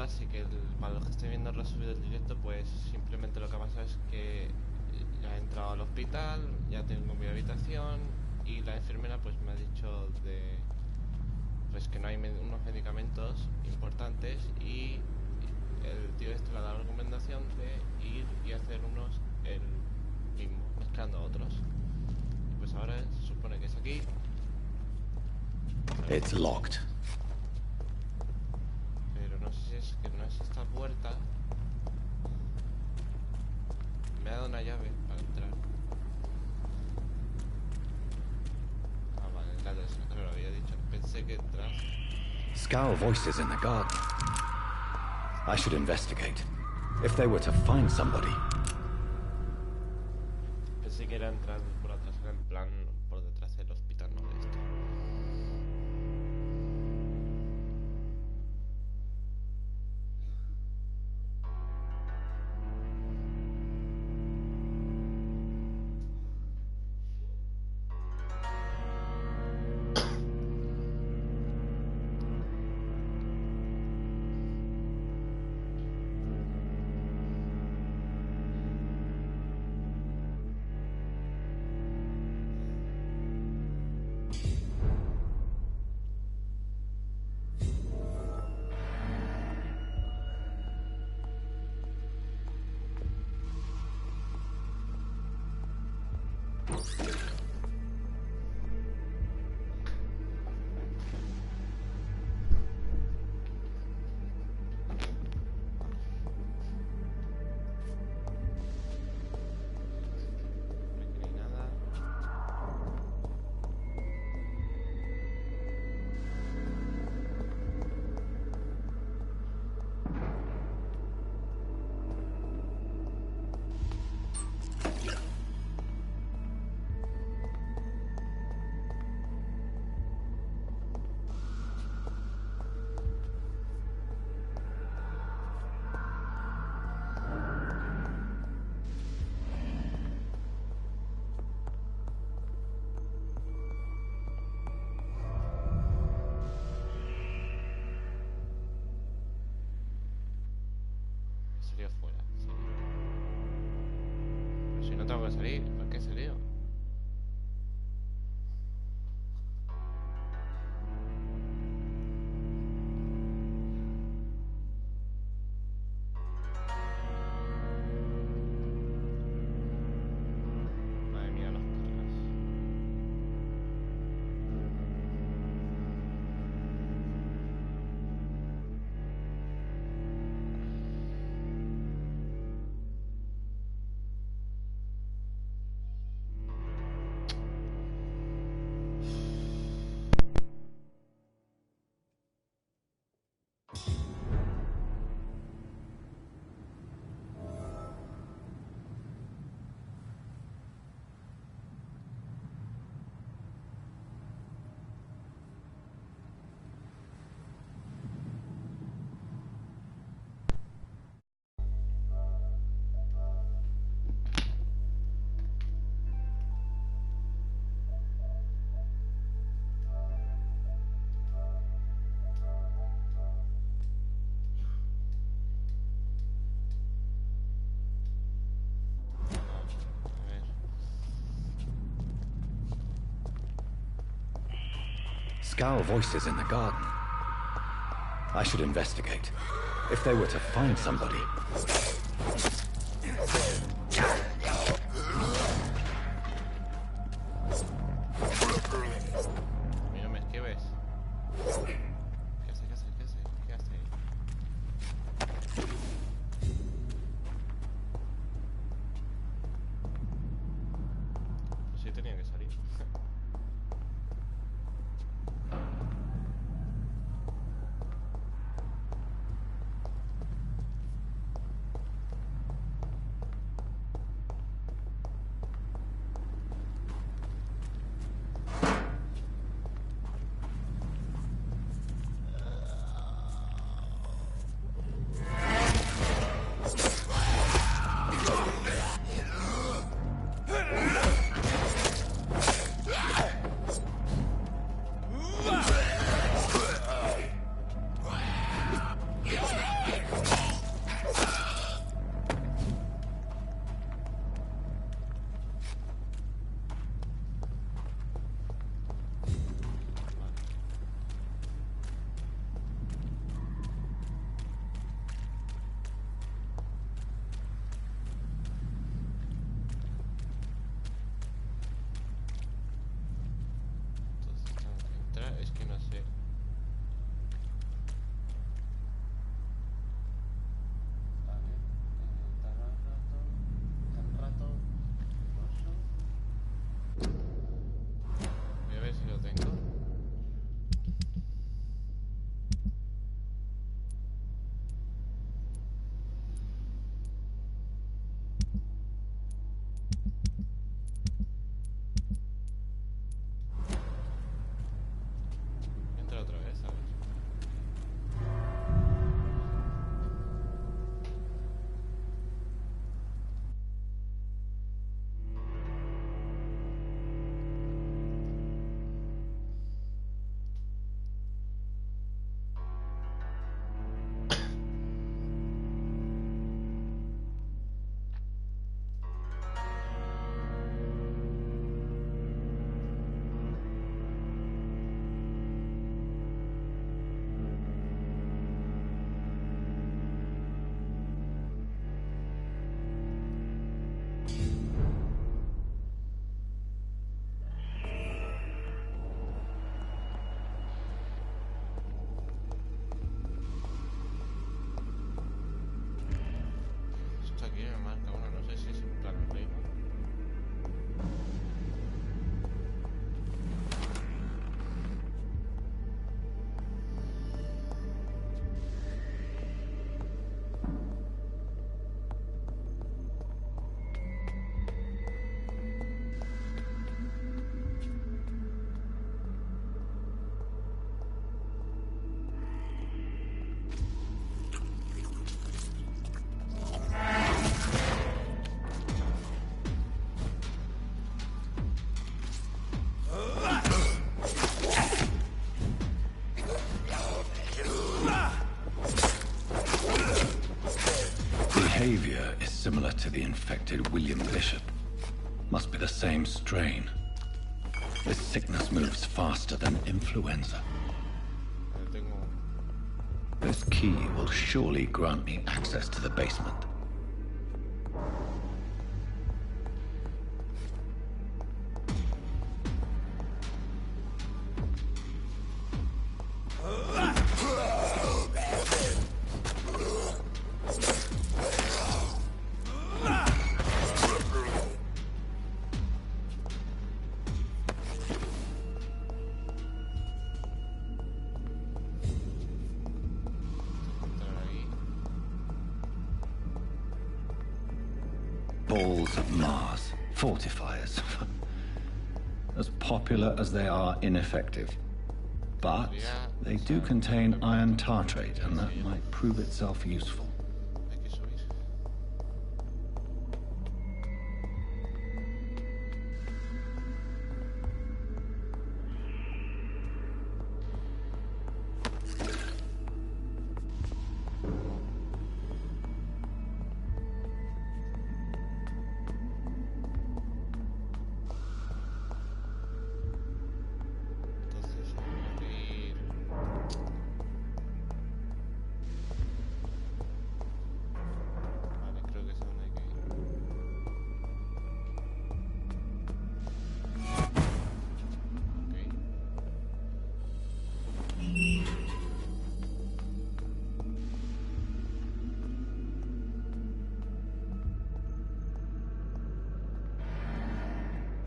así que para los que estén viendo el resubido del directo, pues simplemente lo que ha pasado es que ya he entrado al hospital, ya tengo mi habitación y la enfermera pues me ha dicho pues que no hay unos medicamentos importantes y el tío este le ha dado la recomendación de ir y hacer unos él mismo, mezclando otros. Y pues ahora se supone que es aquí. It's locked. Pero no sé si es que no es esta puerta. Me ha dado una llave para entrar. Ah, vale, la de esa, no lo había dicho. Pensé que entrar. Scowl voices in the garden. I should investigate. If they were to find somebody. Pensé que era entrar por atrás, era en plan por detrás del hospital, no de esto. Sería fuera, sí. Pero si no tengo que salir, ¿por qué he salido? Madre mía, los cargas. A ver. Scowl voices in the garden. I should investigate. If they were to find somebody. Mira, me esquives. ¿Qué hace? ¿Qué hace? ¿Qué hace? ¿Qué hace? Pues sí tenía que salir. behavior is similar to the infected William Bishop. Must be the same strain. This sickness moves faster than influenza. This key will surely grant me access to the basement. Balls of Mars, fortifiers. As popular as they are ineffective. But they do contain iron tartrate, and that might prove itself useful.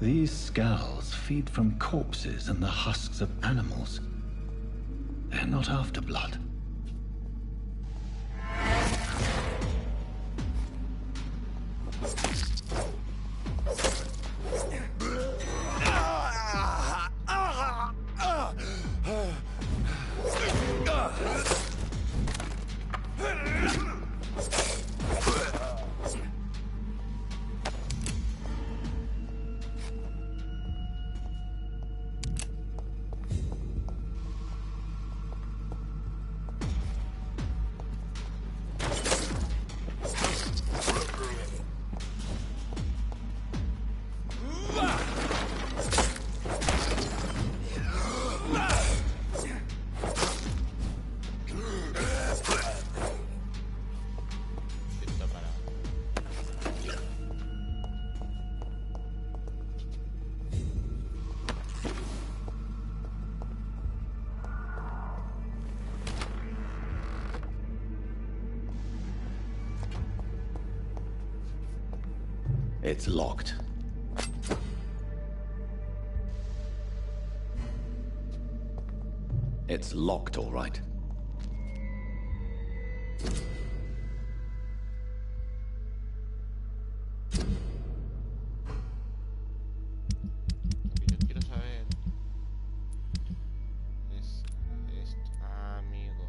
These skulls feed from corpses and the husks of animals. They're not after blood. It's locked. It's locked, all right. Yo quiero saber es esto, amigo.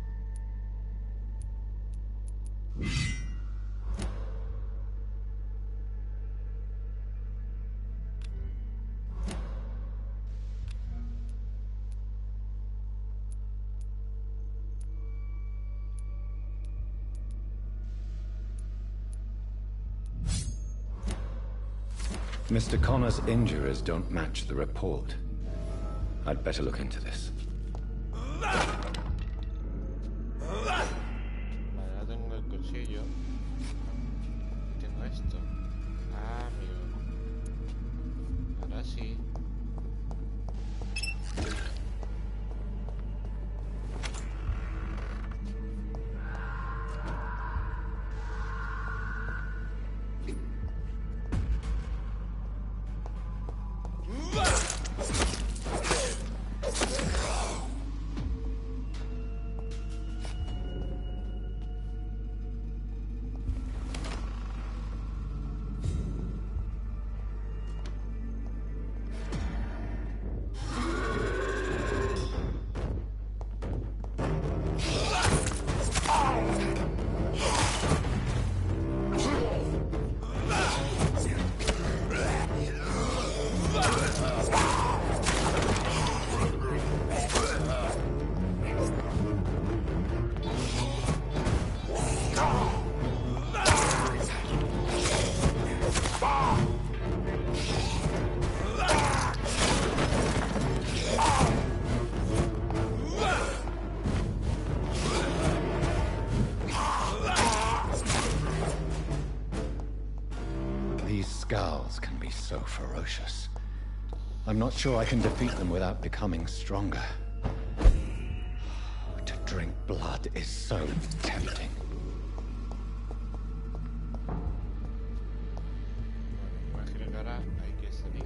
Mr. Connor's injuries don't match the report. I'd better look into this. Vale, ahora tengo el cuchillo. Tengo esto. Ah, amigo. Ahora sí. scowls can be so ferocious. I'm not sure I can defeat them without becoming stronger. To drink blood is so tempting. Imagino que ahora hay que salir.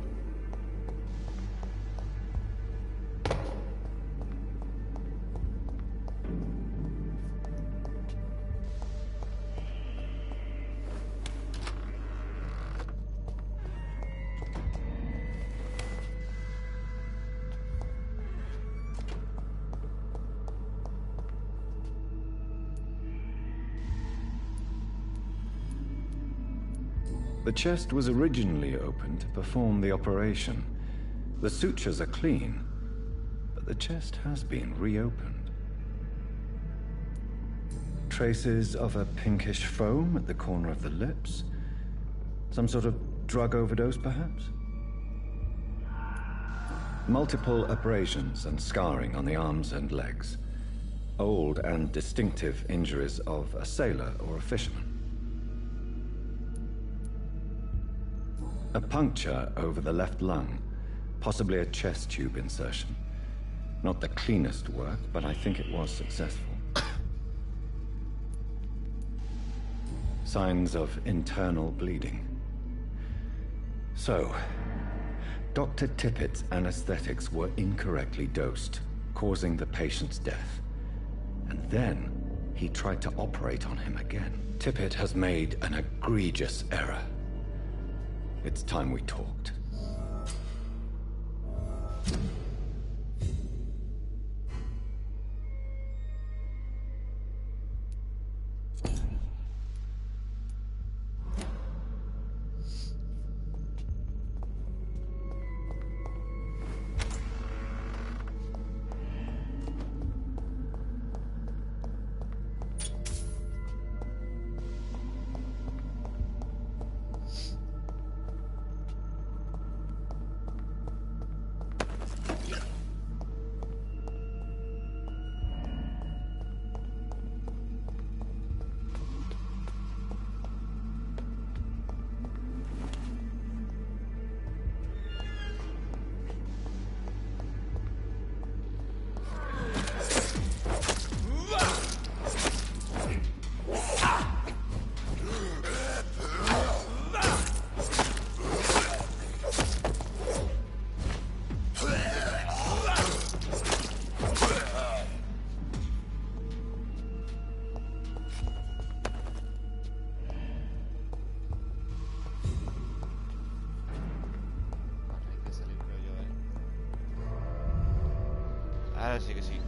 The chest was originally opened to perform the operation. The sutures are clean, but the chest has been reopened. Traces of a pinkish foam at the corner of the lips. Some sort of drug overdose, perhaps? Multiple abrasions and scarring on the arms and legs. Old and distinctive injuries of a sailor or a fisherman. A puncture over the left lung, possibly a chest tube insertion. Not the cleanest work, but I think it was successful. Signs of internal bleeding. So, Dr. Tippett's anesthetics were incorrectly dosed, causing the patient's death. And then, he tried to operate on him again. Tippett has made an egregious error. It's time we talked. Ahora sí que sí.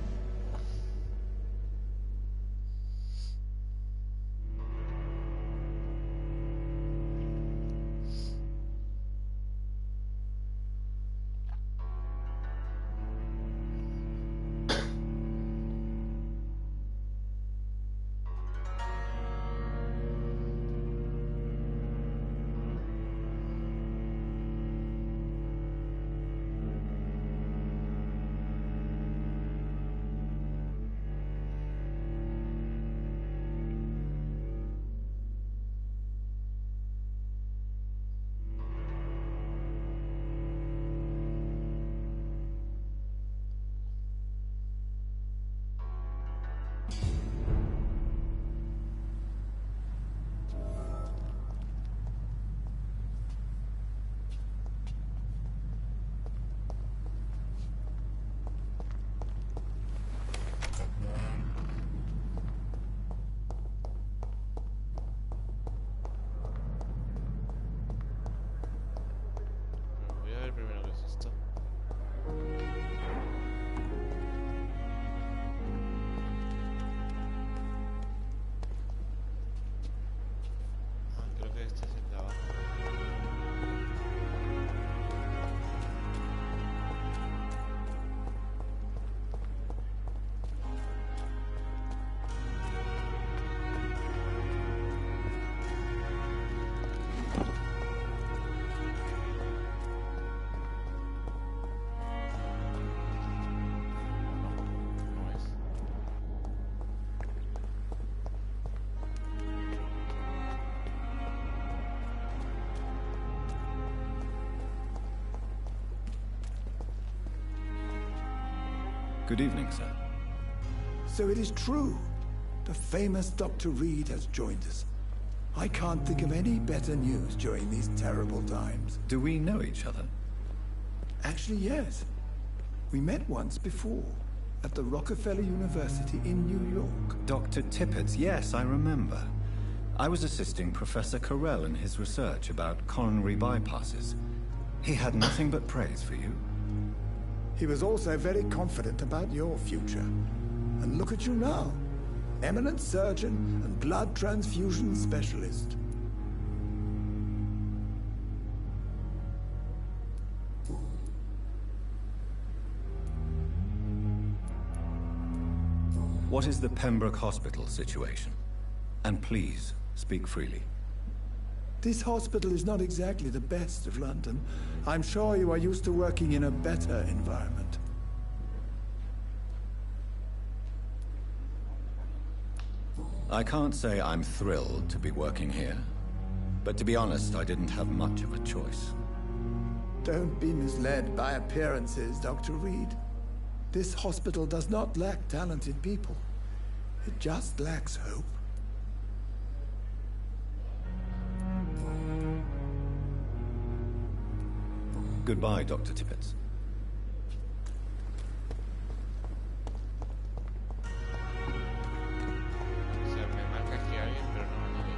Good evening, sir. So it is true. The famous Dr. Reed has joined us. I can't think of any better news during these terrible times. Do we know each other? Actually, yes. We met once before, at the Rockefeller University in New York. Dr. Tippett, yes, I remember. I was assisting Professor Carell in his research about coronary bypasses. He had nothing but praise for you. He was also very confident about your future. And look at you now. Eminent surgeon and blood transfusion specialist. What is the Pembroke Hospital situation? And please, speak freely. This hospital is not exactly the best of London. I'm sure you are used to working in a better environment. I can't say I'm thrilled to be working here. But to be honest, I didn't have much of a choice. Don't be misled by appearances, Dr. Reed. This hospital does not lack talented people. It just lacks hope. Goodbye, Dr. Tippett. Se me marca aquí alguien, pero no a nadie.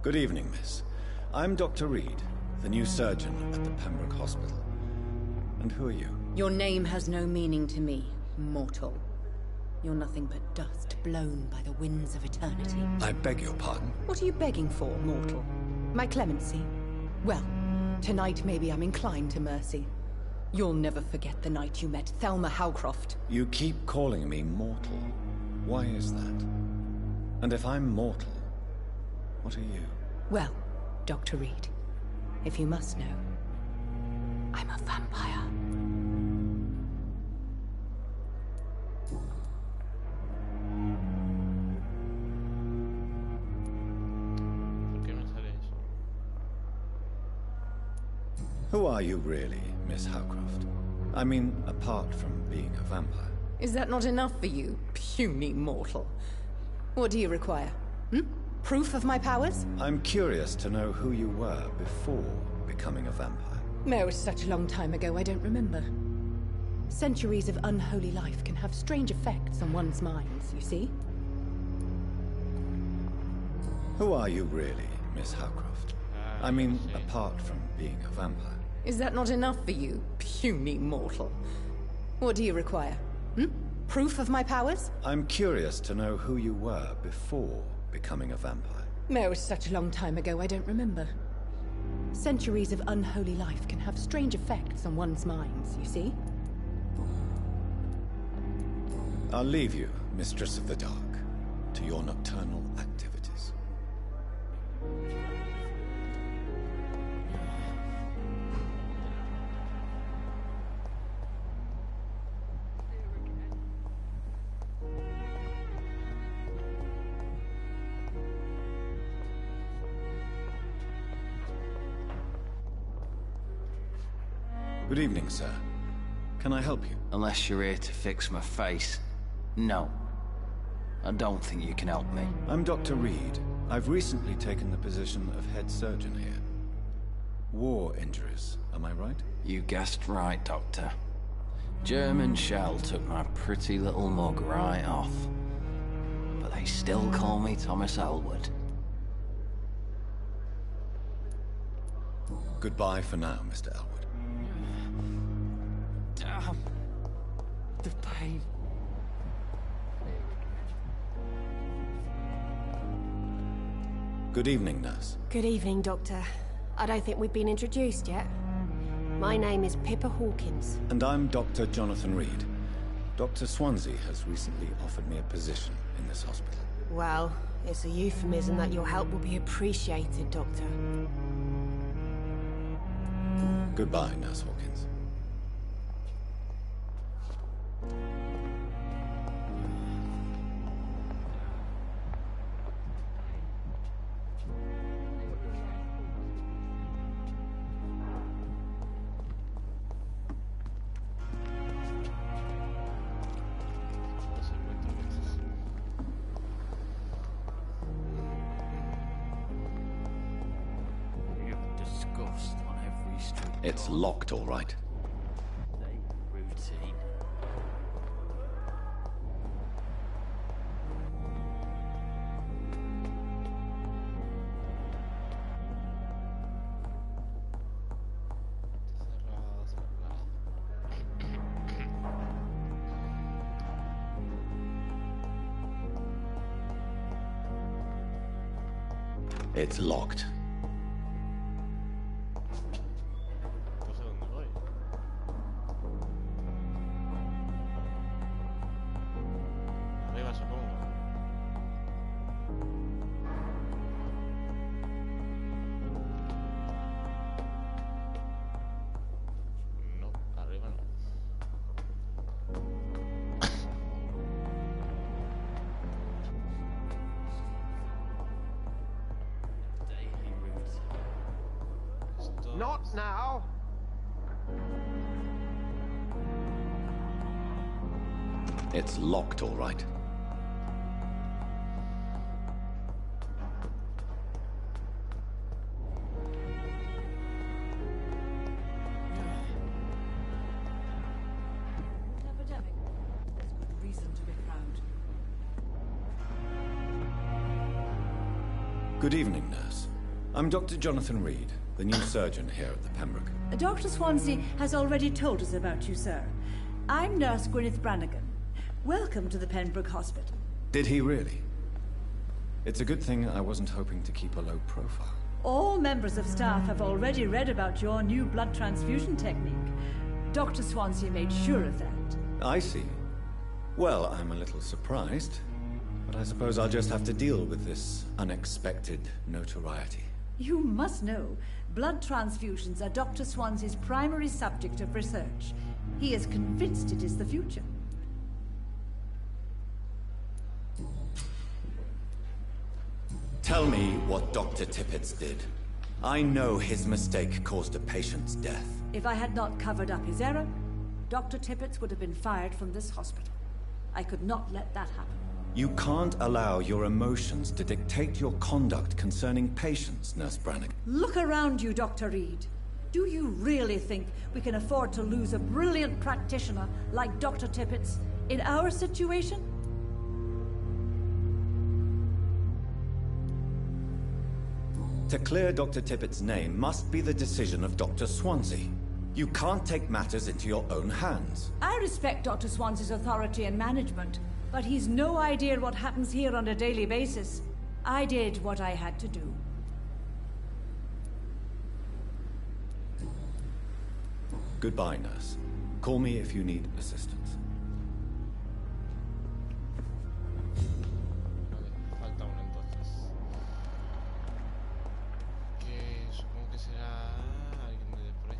Good evening, miss. I'm Dr. Reed, the new surgeon at the Pembroke Hospital. And who are you? Your name has no meaning to me, mortal. You're nothing but dust blown by the winds of eternity. I beg your pardon? What are you begging for, mortal? My clemency? Well, tonight maybe I'm inclined to mercy. You'll never forget the night you met Thelma Howcroft. You keep calling me mortal. Why is that? And if I'm mortal, what are you? Well, Dr. Reed, if you must know, I'm a vampire. Who are you really, Miss Howcroft? I mean, apart from being a vampire. Is that not enough for you, puny mortal? What do you require? Proof of my powers? I'm curious to know who you were before becoming a vampire. It was such a long time ago, I don't remember. Centuries of unholy life can have strange effects on one's minds, you see? Who are you really, Miss Howcroft? I mean, apart from being a vampire. Is that not enough for you, puny mortal? What do you require? Proof of my powers? I'm curious to know who you were before becoming a vampire. No, it's such a long time ago, I don't remember. Centuries of unholy life can have strange effects on one's minds, you see? I'll leave you, Mistress of the Dark, to your nocturnal activities. Good evening, sir. Can I help you? Unless you're here to fix my face. No. I don't think you can help me. I'm Dr. Reed. I've recently taken the position of head surgeon here. War injuries, am I right? You guessed right, Doctor. German shell took my pretty little mug right off. But they still call me Thomas Elwood. Goodbye for now, Mr. Elwood. Damn. The pain. Good evening, nurse. Good evening, Doctor. I don't think we've been introduced yet. My name is Pippa Hawkins. And I'm Dr. Jonathan Reed. Dr. Swansea has recently offered me a position in this hospital. Well, it's a euphemism that your help will be appreciated, Doctor. Goodbye, Nurse Hawkins. It's locked, all right. Routine. It's locked. Not now. It's locked, all right. Epidemic. There's good reason to be proud. Good evening, nurse. I'm Dr. Jonathan Reed, the new surgeon here at the Pembroke. Dr. Swansea has already told us about you, sir. I'm Nurse Gwyneth Brannigan. Welcome to the Pembroke Hospital. Did he really? It's a good thing I wasn't hoping to keep a low profile. All members of staff have already read about your new blood transfusion technique. Dr. Swansea made sure of that. I see. Well, I'm a little surprised, but I suppose I'll just have to deal with this unexpected notoriety. You must know, blood transfusions are Dr. Swansea's primary subject of research. He is convinced it is the future. Tell me what Dr. Tippett did. I know his mistake caused a patient's death. If I had not covered up his error, Dr. Tippett would have been fired from this hospital. I could not let that happen. You can't allow your emotions to dictate your conduct concerning patients, Nurse Brannigan. Look around you, Dr. Reed. Do you really think we can afford to lose a brilliant practitioner like Dr. Tippett in our situation? To clear Dr. Tippett's name must be the decision of Dr. Swansea. You can't take matters into your own hands. I respect Dr. Swans's authority and management, but he's no idea what happens here on a daily basis. I did what I had to do. Goodbye, nurse. Call me if you need assistance. Vale, falta uno entonces. Que supongo que será alguien de por allí.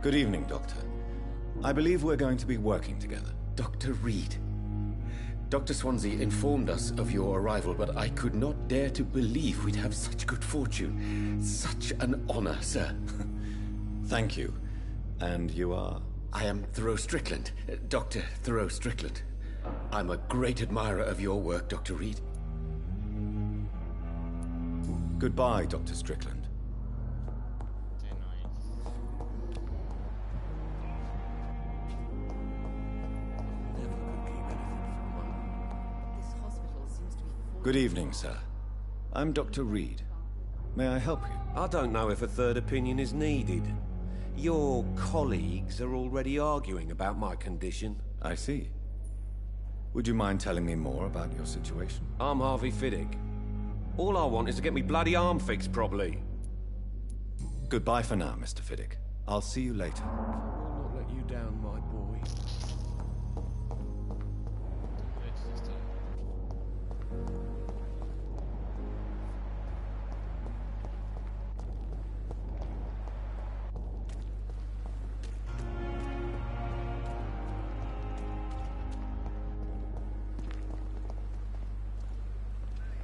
Good evening, Doctor. I believe we're going to be working together. Dr. Reed. Dr. Swansea informed us of your arrival, but I could not dare to believe we'd have such good fortune. Such an honor, sir. Thank you. And you are? I am Thoreau Strickland, Dr. Thoreau Strickland. I'm a great admirer of your work, Dr. Reed. Goodbye, Dr. Strickland. Good evening, sir. I'm Dr. Reed. May I help you? I don't know if a third opinion is needed. Your colleagues are already arguing about my condition. I see. Would you mind telling me more about your situation? I'm Harvey Fiddick. All I want is to get me bloody arm fixed properly. Goodbye for now, Mr. Fiddick. I'll see you later. I'll not let you down, my boy.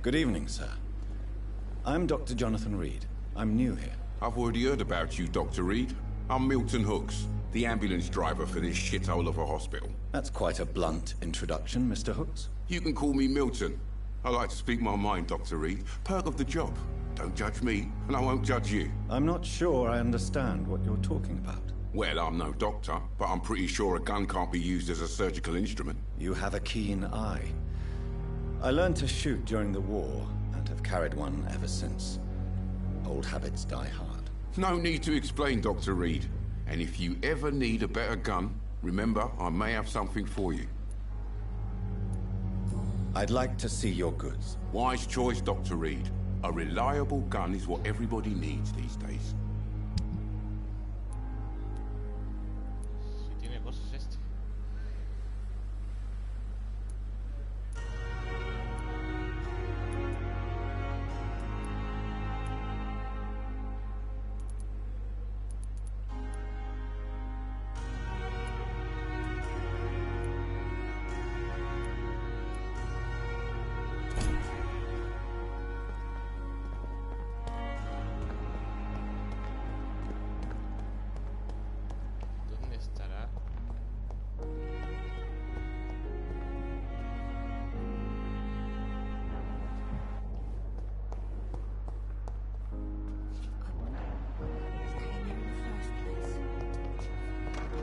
Good evening, sir. I'm Dr. Jonathan Reed. I'm new here. I've already heard about you, Dr. Reed. I'm Milton Hooks, the ambulance driver for this shithole of a hospital. That's quite a blunt introduction, Mr. Hooks. You can call me Milton. I like to speak my mind, Dr. Reed. Perk of the job. Don't judge me, and I won't judge you. I'm not sure I understand what you're talking about. Well, I'm no doctor, but I'm pretty sure a gun can't be used as a surgical instrument. You have a keen eye. I learned to shoot during the war, and have carried one ever since. Old habits die hard. No need to explain, Dr. Reed. And if you ever need a better gun, remember, I may have something for you. I'd like to see your goods. Wise choice, Dr. Reed. A reliable gun is what everybody needs these days. Si tiene cosas este. ¿Dónde estará?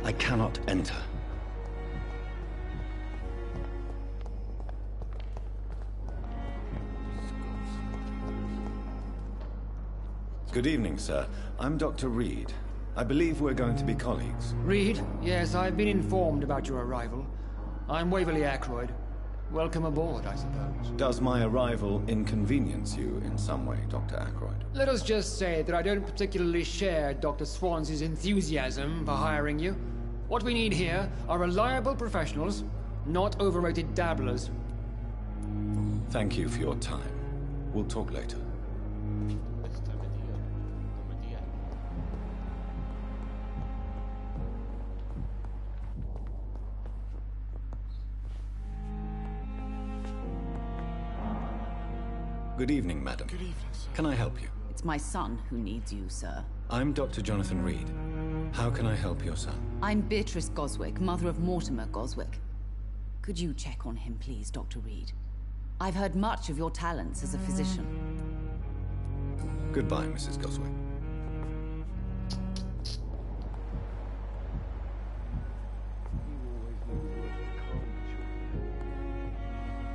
I cannot enter. Good evening, sir. I'm Dr. Reed. I believe we're going to be colleagues. Reed? Yes, I've been informed about your arrival. I'm Waverly Ackroyd. Welcome aboard, I suppose. Does my arrival inconvenience you in some way, Dr. Ackroyd? Let us just say that I don't particularly share Dr. Swansea's enthusiasm for hiring you. What we need here are reliable professionals, not overrated dabblers. Thank you for your time. We'll talk later. Good evening, madam. Good evening, sir. Can I help you? It's my son who needs you, sir. I'm Dr. Jonathan Reed. How can I help your son? I'm Beatrice Goswick, mother of Mortimer Goswick. Could you check on him, please, Dr. Reed? I've heard much of your talents as a physician. Goodbye, Mrs. Goswick.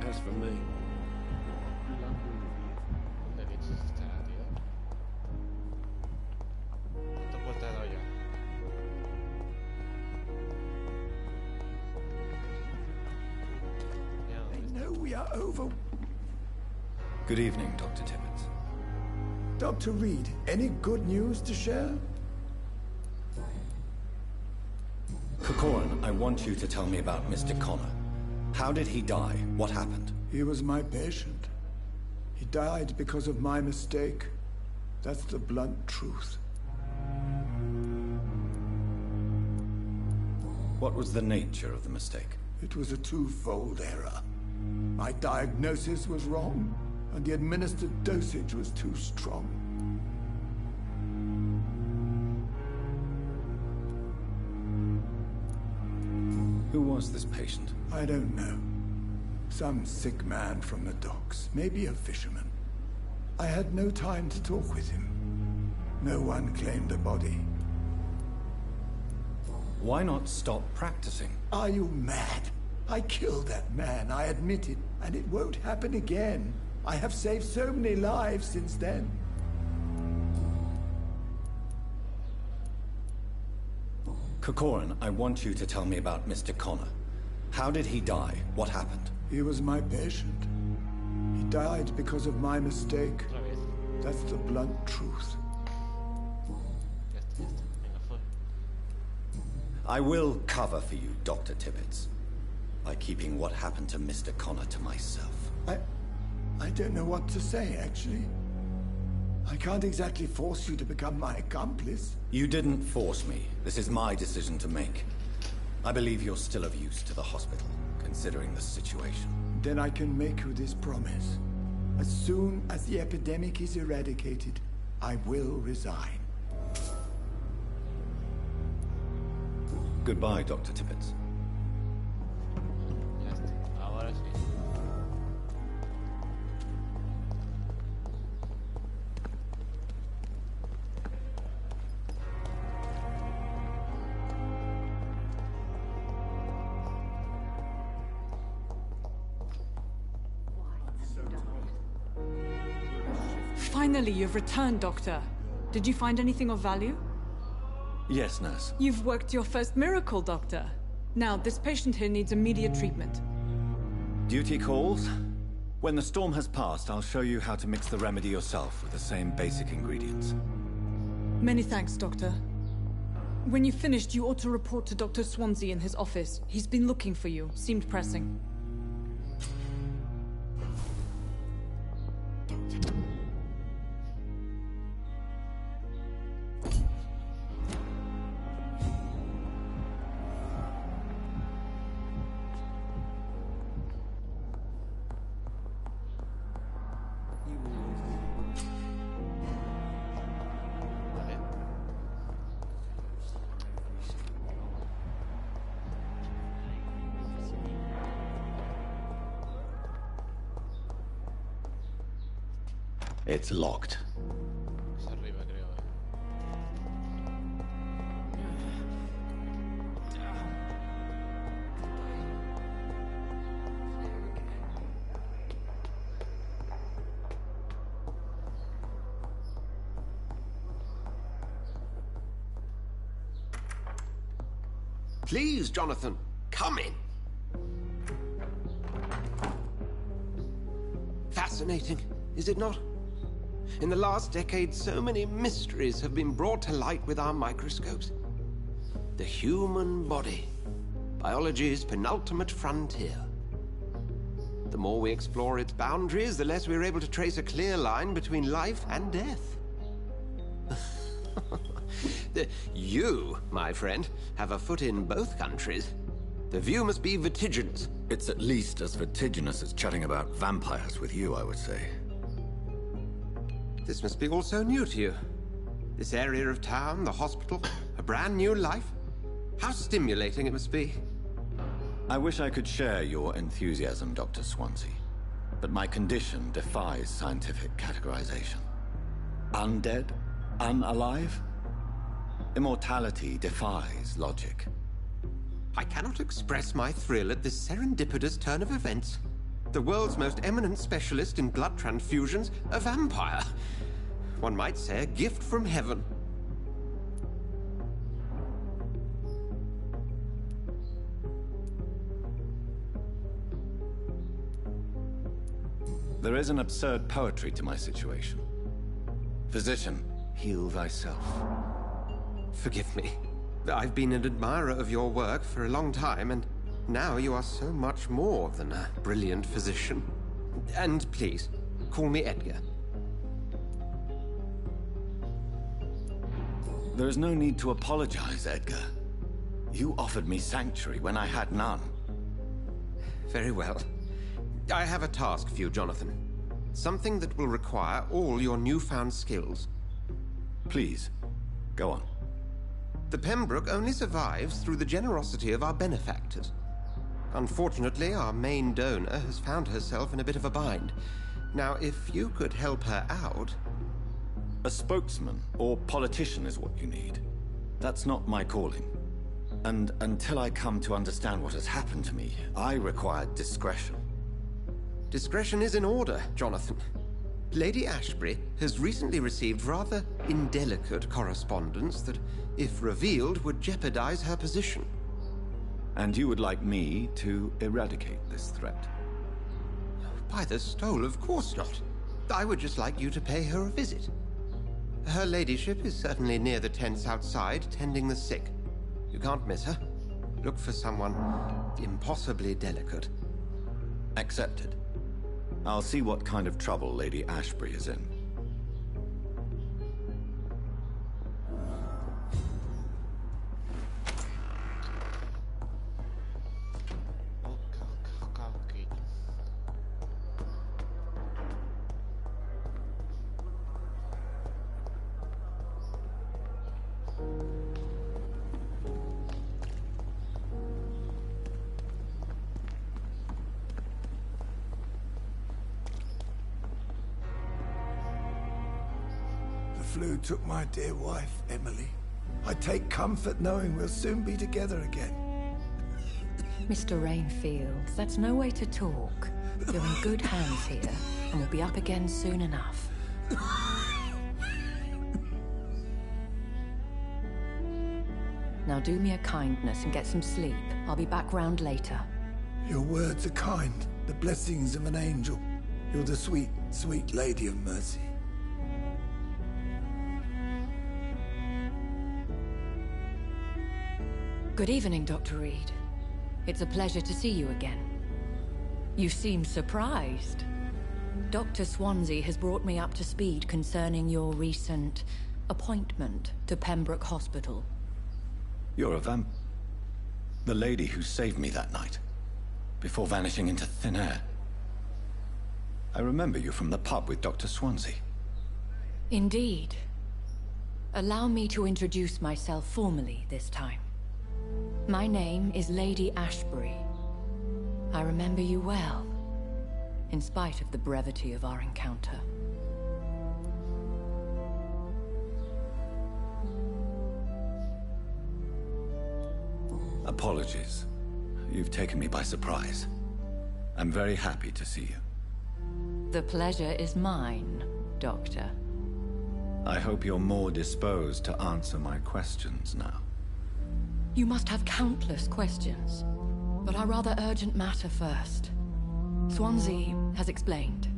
As for me... Over. Good evening, Dr. Tippett. Dr. Reed, any good news to share? Corcoran, I want you to tell me about Mr. Connor. How did he die? What happened? He was my patient. He died because of my mistake. That's the blunt truth. What was the nature of the mistake? It was a twofold error. My diagnosis was wrong, and the administered dosage was too strong. Who was this patient? I don't know. Some sick man from the docks, maybe a fisherman. I had no time to talk with him. No one claimed a body. Why not stop practicing? Are you mad? I killed that man, I admit it, and it won't happen again. I have saved so many lives since then. Corcoran, I want you to tell me about Mr. Connor. How did he die? What happened? He was my patient. He died because of my mistake. That's the blunt truth. I will cover for you, Dr. Tippett, by keeping what happened to Mr. Connor to myself. I don't know what to say, actually. I can't exactly force you to become my accomplice. You didn't force me. This is my decision to make. I believe you're still of use to the hospital, considering the situation. Then I can make you this promise. As soon as the epidemic is eradicated, I will resign. Goodbye, Dr. Tippett. Finally, you've returned, Doctor. Did you find anything of value? Yes, nurse. You've worked your first miracle, Doctor. Now, this patient here needs immediate treatment. Duty calls? When the storm has passed, I'll show you how to mix the remedy yourself with the same basic ingredients. Many thanks, Doctor. When you've finished, you ought to report to Dr. Swansea in his office. He's been looking for you. Seemed pressing. It's locked. Please, Jonathan, come in. Fascinating, is it not? In the last decade, so many mysteries have been brought to light with our microscopes. The human body, biology's penultimate frontier. The more we explore its boundaries, the less we're able to trace a clear line between life and death. You, my friend, have a foot in both countries. The view must be vertiginous. It's at least as vertiginous as chatting about vampires with you, I would say. This must be all so new to you. This area of town, the hospital, a brand new life. How stimulating it must be. I wish I could share your enthusiasm, Dr. Swansea. But my condition defies scientific categorization. Undead? Unalive? Immortality defies logic. I cannot express my thrill at this serendipitous turn of events. The world's most eminent specialist in blood transfusions, a vampire. One might say a gift from heaven. There is an absurd poetry to my situation. Physician, heal thyself. Forgive me. I've been an admirer of your work for a long time, and now you are so much more than a brilliant physician. And please, call me Edgar. There is no need to apologize, Edgar. You offered me sanctuary when I had none. Very well. I have a task for you, Jonathan. Something that will require all your newfound skills. Please, go on. The Pembroke only survives through the generosity of our benefactors. Unfortunately, our main donor has found herself in a bit of a bind. Now, if you could help her out... A spokesman or politician is what you need. That's not my calling. And until I come to understand what has happened to me, I require discretion. Discretion is in order, Jonathan. Lady Ashbury has recently received rather indelicate correspondence that, if revealed, would jeopardize her position. And you would like me to eradicate this threat? By the stole, of course not. I would just like you to pay her a visit. Her ladyship is certainly near the tents outside, tending the sick. You can't miss her. Look for someone impossibly delicate. Accepted. I'll see what kind of trouble Lady Ashbury is in. Okay. The flu took my dear wife, Emily. I take comfort knowing we'll soon be together again. Mr. Rainfield, that's no way to talk. You're in good hands here, and we'll be up again soon enough. Now do me a kindness and get some sleep. I'll be back round later. Your words are kind, the blessings of an angel. You're the sweet, sweet Lady of Mercy. Good evening, Dr. Reed. It's a pleasure to see you again. You seem surprised. Dr. Swansea has brought me up to speed concerning your recent appointment to Pembroke Hospital. You're a the lady who saved me that night, before vanishing into thin air. I remember you from the pub with Dr. Swansea. Indeed. Allow me to introduce myself formally this time. My name is Lady Ashbury. I remember you well, in spite of the brevity of our encounter. Apologies. You've taken me by surprise. I'm very happy to see you. The pleasure is mine, Doctor. I hope you're more disposed to answer my questions now. You must have countless questions, but our rather urgent matter first. Swansea has explained.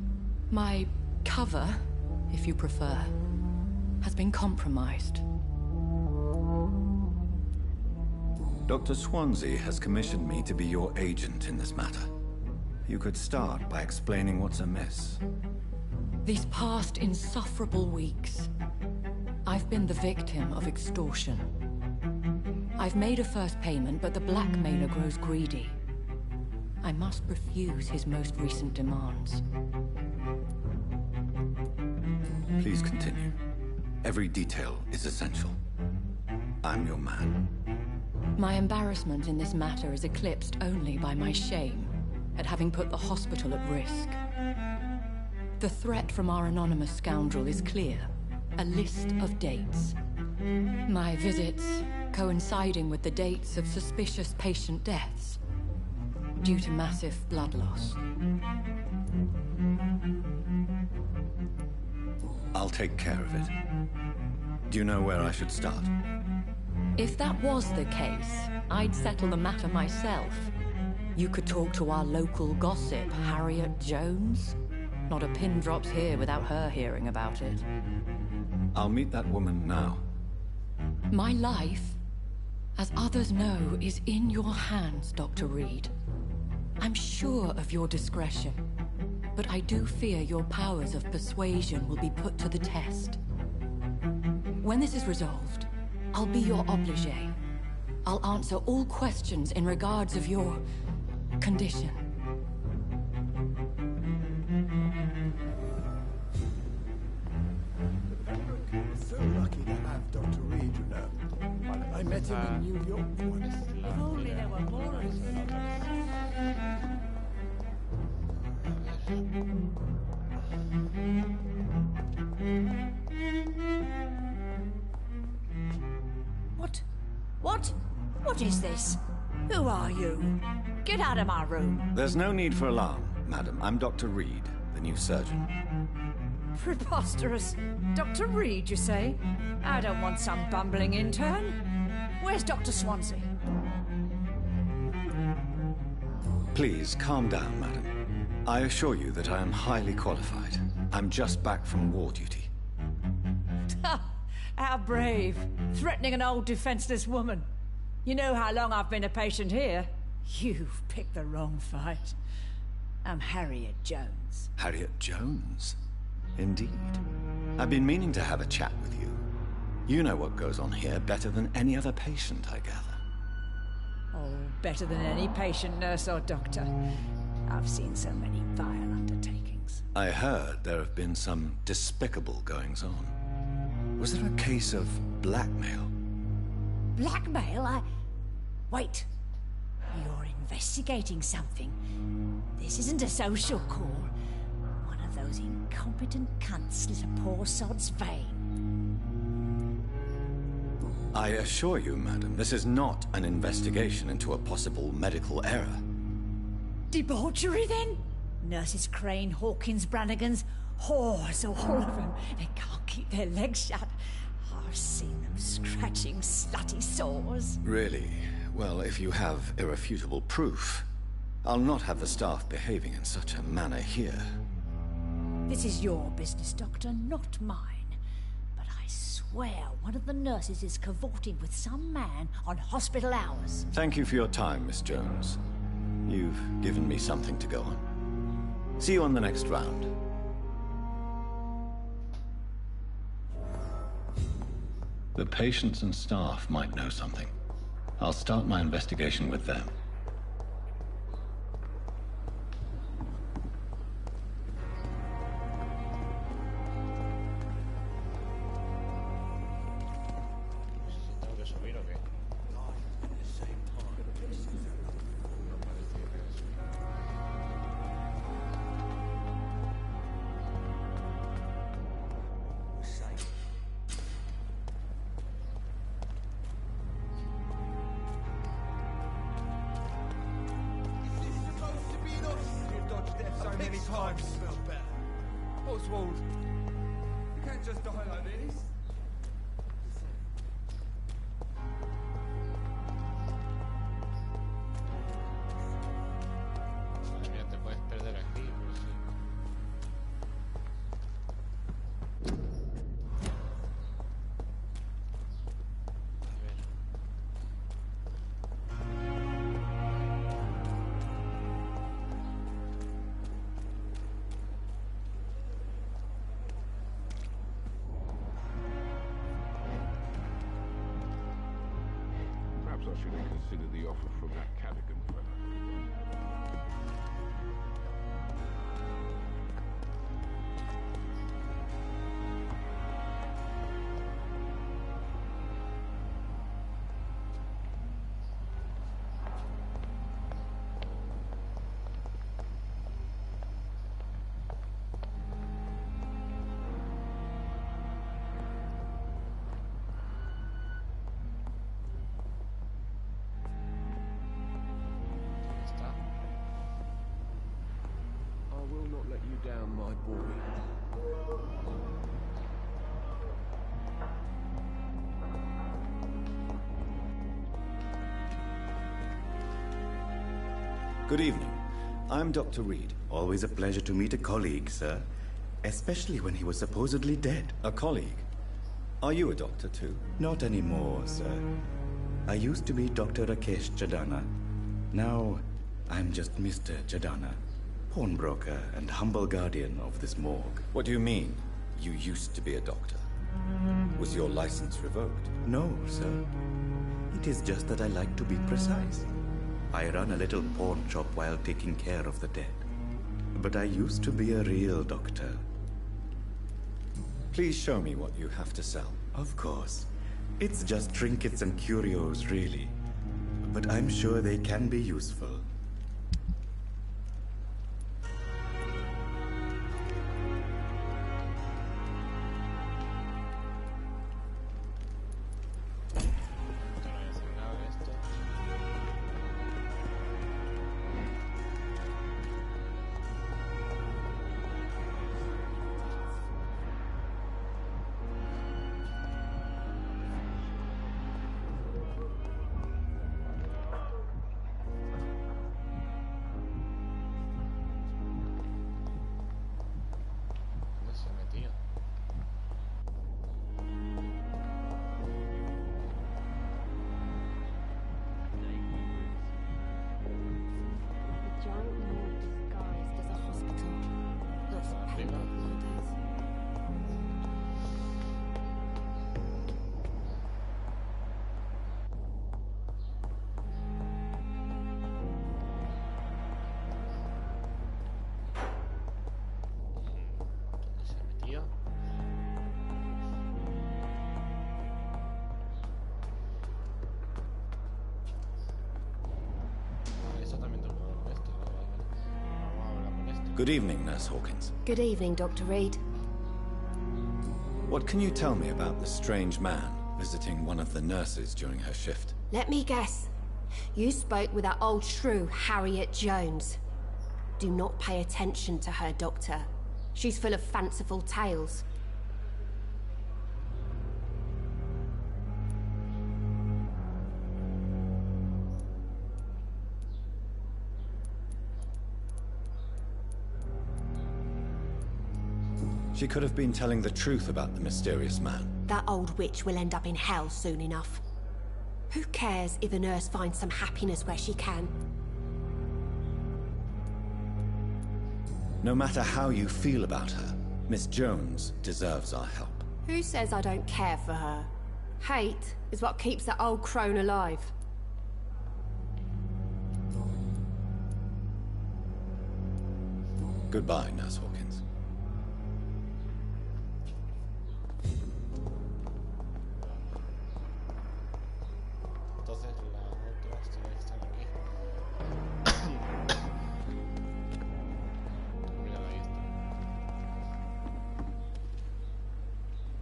My cover, if you prefer, has been compromised. Dr. Swansea has commissioned me to be your agent in this matter. You could start by explaining what's amiss. These past insufferable weeks, I've been the victim of extortion. I've made a first payment, but the blackmailer grows greedy. I must refuse his most recent demands. Please continue. Every detail is essential. I'm your man. My embarrassment in this matter is eclipsed only by my shame at having put the hospital at risk. The threat from our anonymous scoundrel is clear. A list of dates. My visits coinciding with the dates of suspicious patient deaths due to massive blood loss. I'll take care of it. Do you know where I should start? If that was the case, I'd settle the matter myself. You could talk to our local gossip, Harriet Jones. Not a pin drops here without her hearing about it. I'll meet that woman now. My life, as others know, is in your hands, Dr. Reed. I'm sure of your discretion, but I do fear your powers of persuasion will be put to the test. When this is resolved, I'll be your obligé. I'll answer all questions in regards of your condition. So lucky to have Dr. Reed, you know. I met him in New York once. If only there were more of us. What is this? Who are you? Get out of my room. There's no need for alarm, madam. I'm Dr. Reed, the new surgeon. Preposterous. Dr. Reed, you say? I don't want some bumbling intern. Where's Dr. Swansea? Please, calm down, madam. I assure you that I am highly qualified. I'm just back from war duty. How brave. Threatening an old defenseless woman. You know how long I've been a patient here? You've picked the wrong fight. I'm Harriet Jones. Harriet Jones? Indeed. I've been meaning to have a chat with you. You know what goes on here better than any other patient, I gather. Oh, better than any patient, nurse or doctor. I've seen so many vile undertakings. I heard there have been some despicable goings-on. Was there a case of blackmail? Blackmail? Wait. You're investigating something. This isn't a social call. One of those incompetent cunts slit a poor sod's vein. I assure you, madam, this is not an investigation into a possible medical error. Debauchery, then? Nurses Crane, Hawkins, Brannigans, whores, all of them. They can't keep their legs shut. I've seen them scratching slutty sores. Really? Well, if you have irrefutable proof, I'll not have the staff behaving in such a manner here. This is your business, Doctor, not mine. But I swear one of the nurses is cavorting with some man on hospital hours. Thank you for your time, Miss Jones. You've given me something to go on. See you on the next round. The patients and staff might know something. I'll start my investigation with them. consider the offer from that Cadigan fella. Down, my boy. Good evening. I'm Dr. Reed. Always a pleasure to meet a colleague, sir. Especially when he was supposedly dead. A colleague? Are you a doctor too? Not anymore, sir. I used to be Dr. Rakesh Chadana. Now, I'm just Mr. Chadana. Pawnbroker and humble guardian of this morgue. What do you mean, you used to be a doctor? Was your license revoked? No, sir. It is just that I like to be precise. I run a little pawn shop while taking care of the dead. But I used to be a real doctor. Please show me what you have to sell. Of course. It's just trinkets and curios, really. But I'm sure they can be useful. Good evening, Nurse Hawkins. Good evening, Dr. Reed. What can you tell me about the strange man visiting one of the nurses during her shift? Let me guess. You spoke with that old shrew, Harriet Jones. Do not pay attention to her, Doctor. She's full of fanciful tales. She could have been telling the truth about the mysterious man. That old witch will end up in hell soon enough. Who cares if a nurse finds some happiness where she can? No matter how you feel about her, Miss Jones deserves our help. Who says I don't care for her? Hate is what keeps that old crone alive. Goodbye, Nurse Hawkins.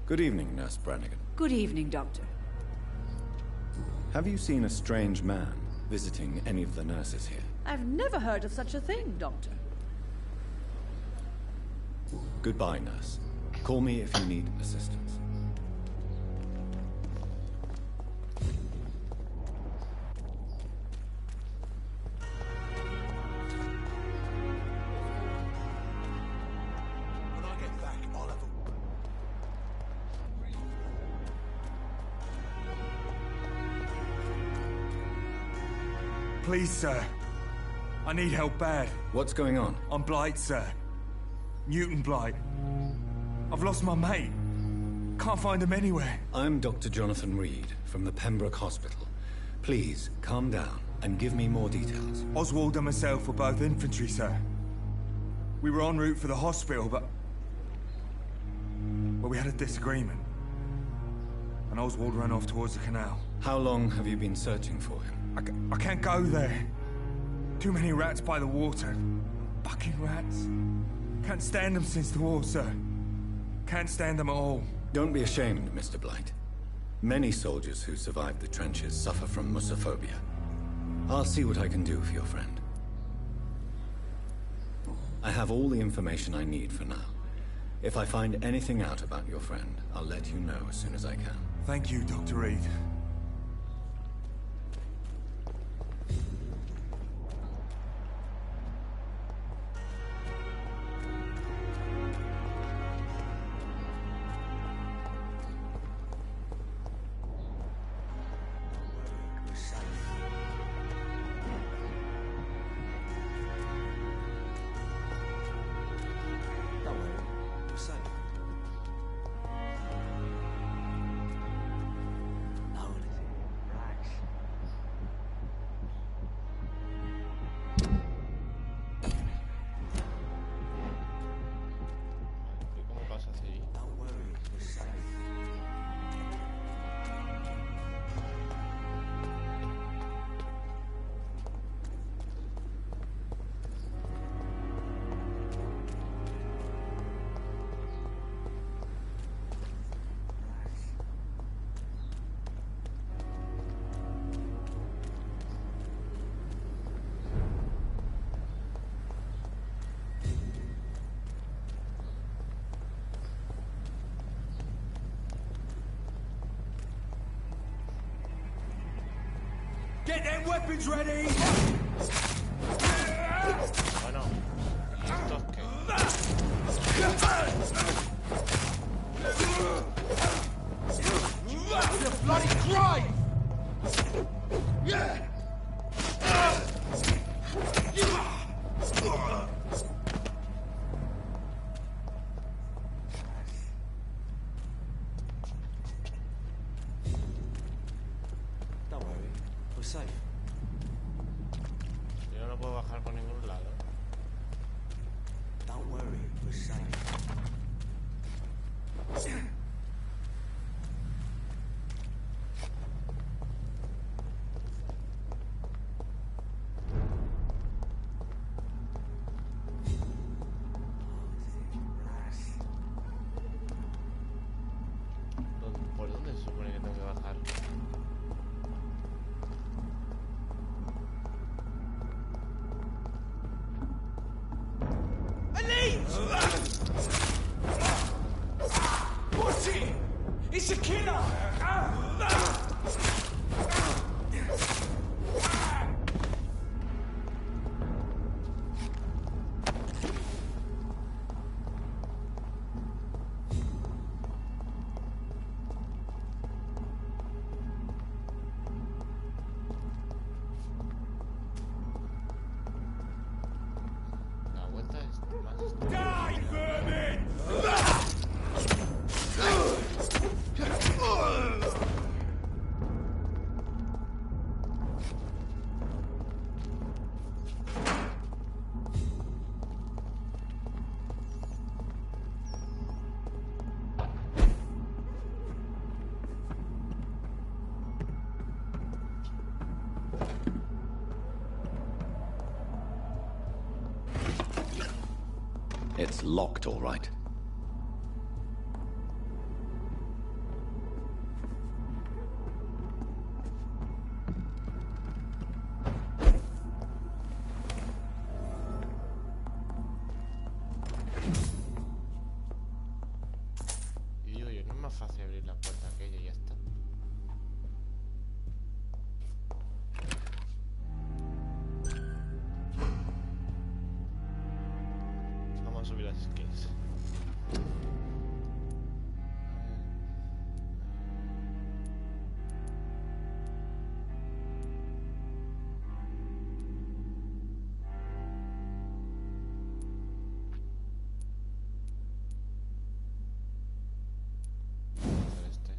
Good evening, Nurse Brannigan. Good evening, Doctor. Have you seen a strange man visiting any of the nurses here? I've never heard of such a thing, Doctor. Goodbye, nurse. Call me if you need assistance. Please, sir. I need help bad. What's going on? I'm Blight, sir. Newton Blight. I've lost my mate. Can't find him anywhere. I'm Dr. Jonathan Reed from the Pembroke Hospital. Please, calm down and give me more details. Oswald and myself were both infantry, sir. We were en route for the hospital, but we had a disagreement. And Oswald ran off towards the canal. How long have you been searching for him? I can't go there. Too many rats by the water. Fucking rats. Can't stand them since the war, sir. Can't stand them at all. Don't be ashamed, Mr. Blight. Many soldiers who survived the trenches suffer from musophobia. I'll see what I can do for your friend. I have all the information I need for now. If I find anything out about your friend, I'll let you know as soon as I can. Thank you, Dr. Reed. Get them weapons ready! Bueno, ¿estos qué? The bloody crime! Yeah! Yo no puedo bajar por ningún lado. Don't worry, we're safe. ¿Por dónde se supone que tengo que bajar? What's it? It's a killer! La vuelta es más... Die, vermin! It's locked, all right. Y digo yo, no es más fácil abrir la puerta aquella y ya está. Vamos a subir las skills. Vamos a hacer este.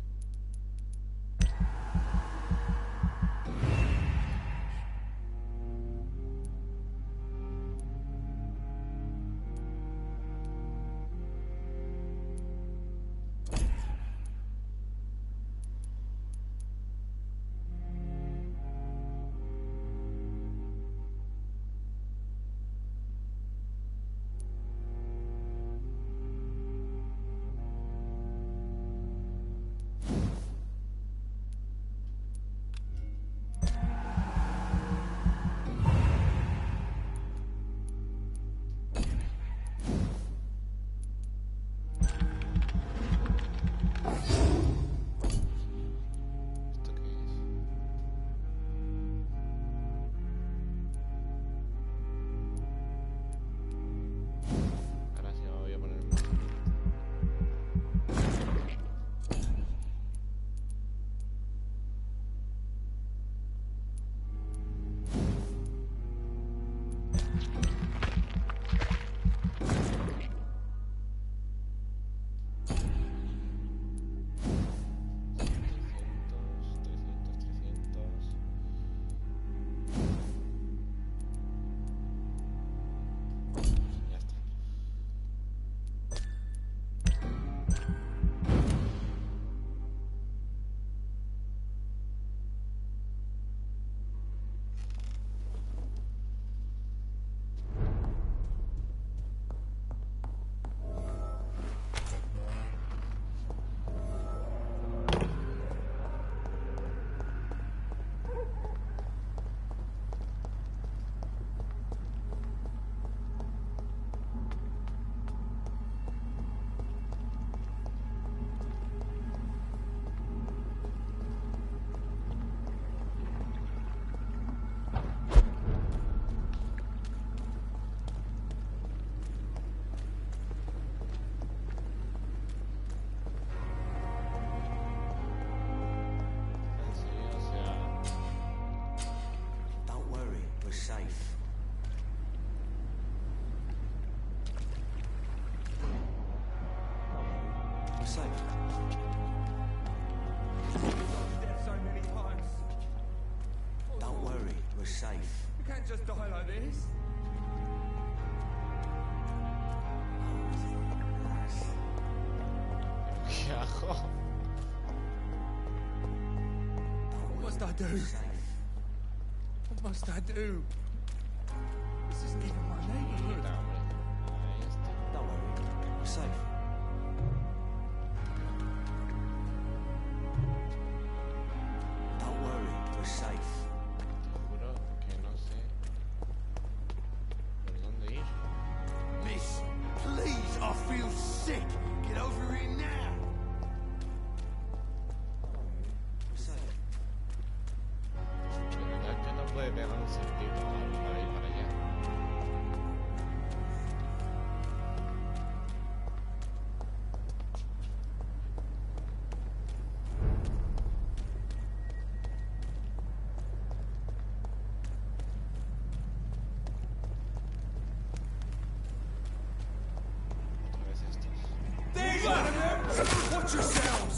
We're safe. So many times. Don't worry, we're safe. You can't just die like this. ¿Qué hago? What must I do? What must I do? This isn't even my neighborhood. Don't worry, we're safe. Don't worry, we're safe. Seguro que no sé por dónde ir. Miss, please, I feel sick. Get over here now. De verdad que no puede pegar un saltito o algo para ir para allá. Otra vez estos. Watch yourselves.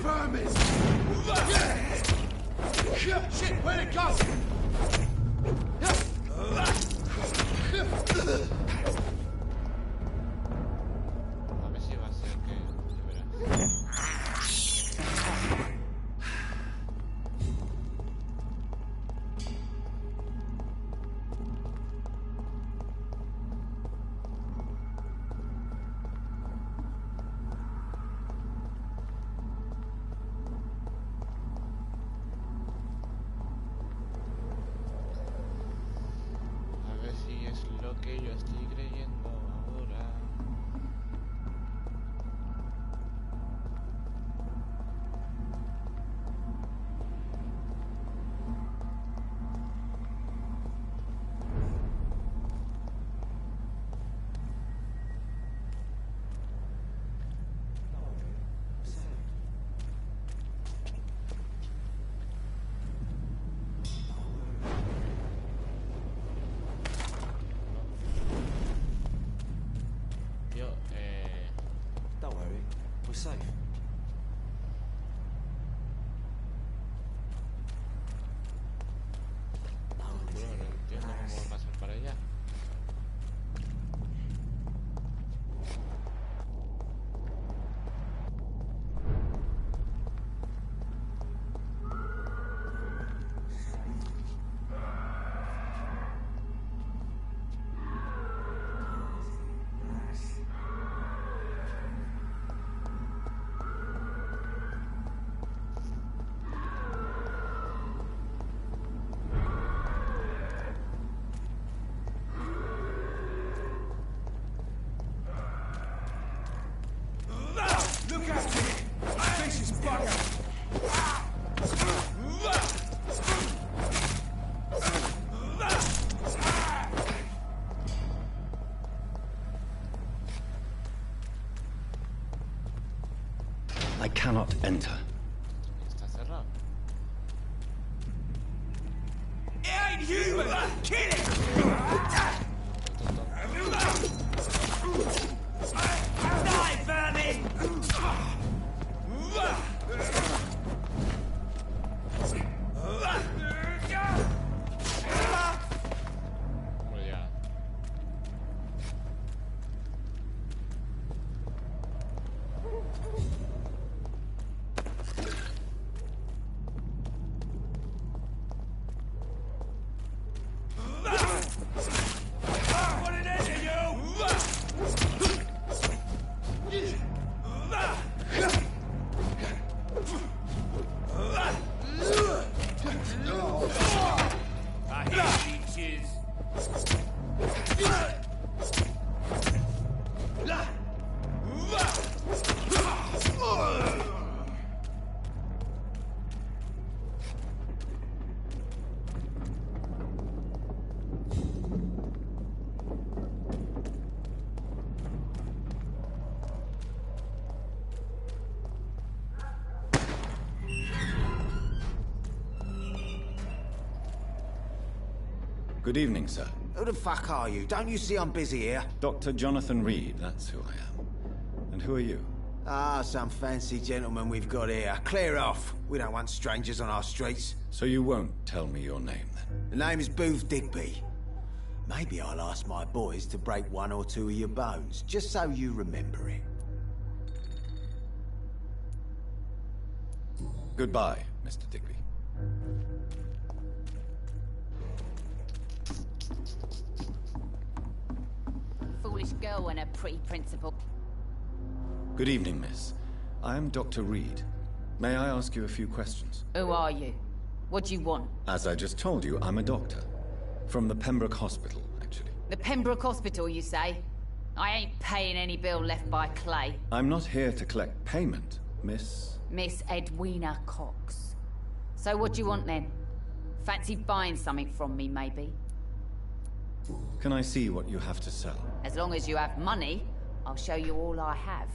vermin! Shit, where'd it go? A ver si va a ser que... ya verás. A ver si es lo que yo estoy I cannot enter. Está cerrado. It ain't human! Kill it! Die, vermin! Well, yeah. What an end to you! I hate leeches. Good evening, sir. Who the fuck are you? Don't you see I'm busy here? Dr. Jonathan Reed, that's who I am. And who are you? Ah, some fancy gentleman we've got here. Clear off. We don't want strangers on our streets. So you won't tell me your name, then? The name is Booth Digby. Maybe I'll ask my boys to break one or two of your bones, just so you remember it. Goodbye, Mr. Digby. Foolish girl and her pretty principal. Good evening, miss. I am Dr. Reed. May I ask you a few questions? Who are you? What do you want? As I just told you, I'm a doctor. From the Pembroke Hospital, actually. The Pembroke Hospital, you say? I ain't paying any bill left by Clay. I'm not here to collect payment, miss. Miss Edwina Cox. So what do you want then? Fancy buying something from me, maybe? Can I see what you have to sell? As long as you have money, I'll show you all I have.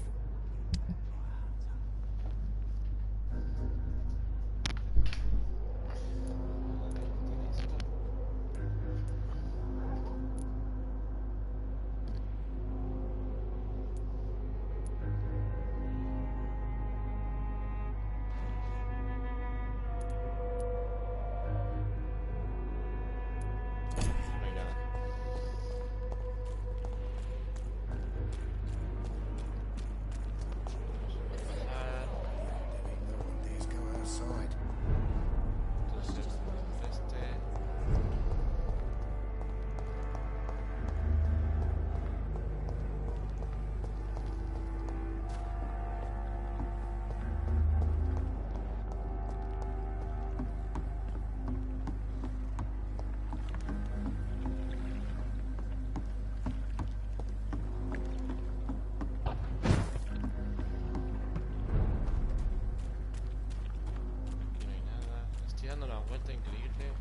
Dando la vuelta increíble.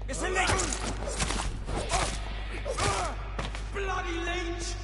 It's a leech! Bloody leech!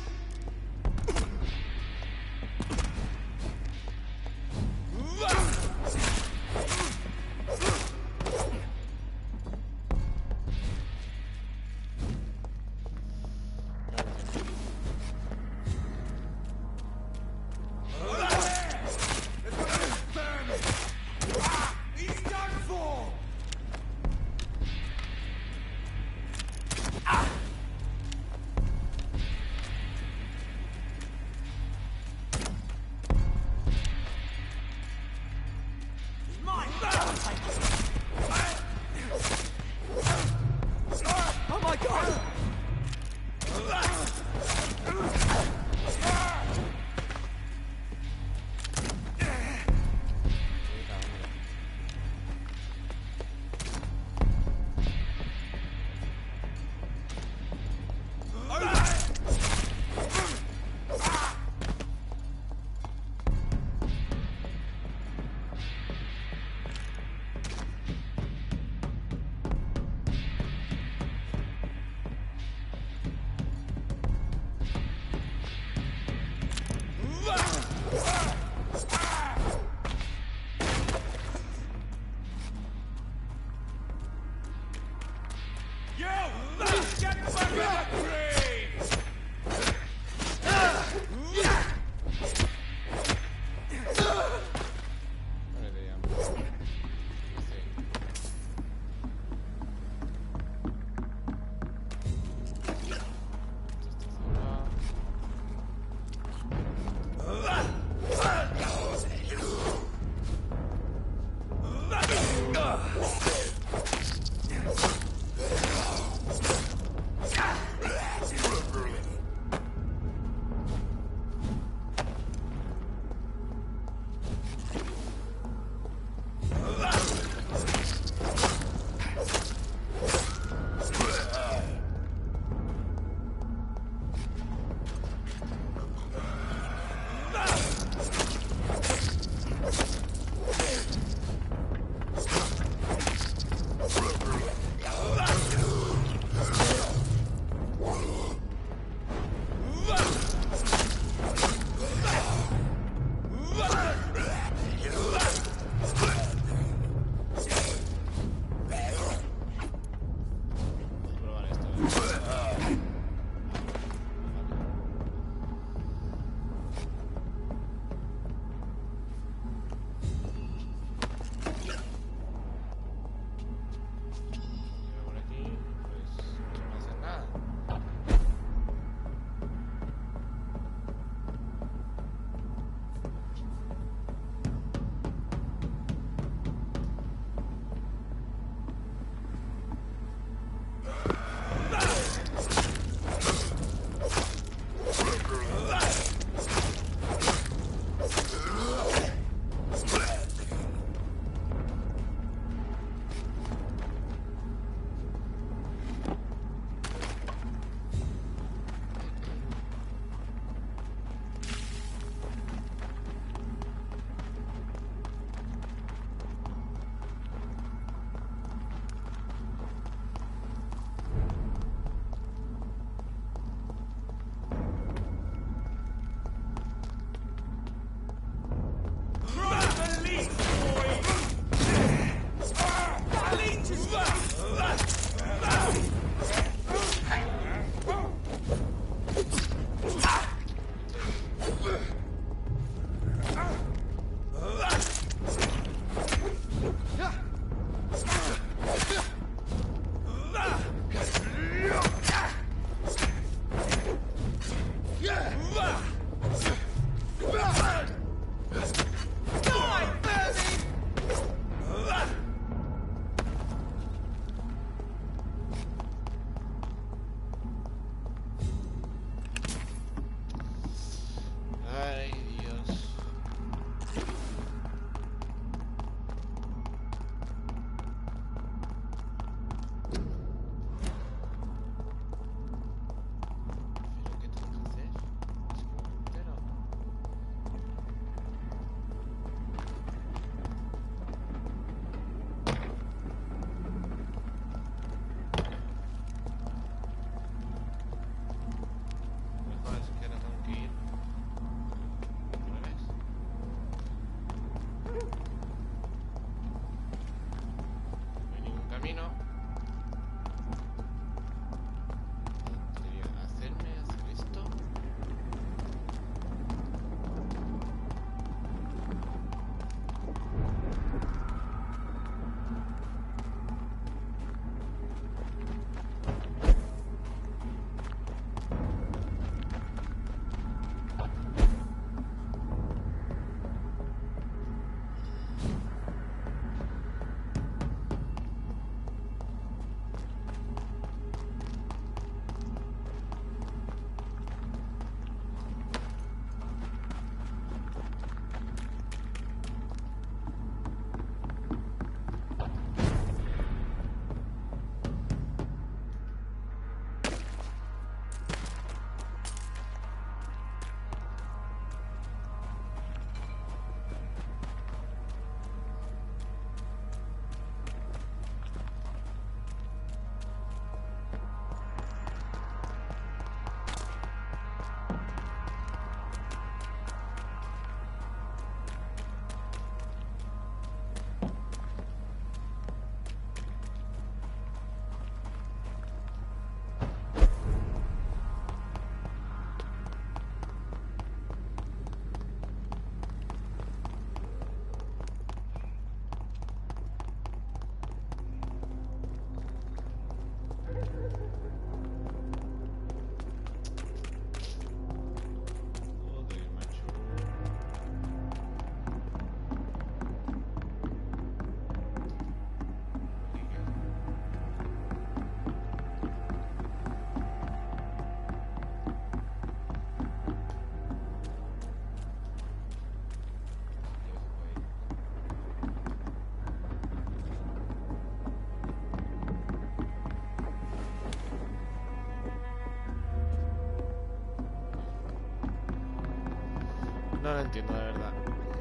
No lo entiendo, de verdad.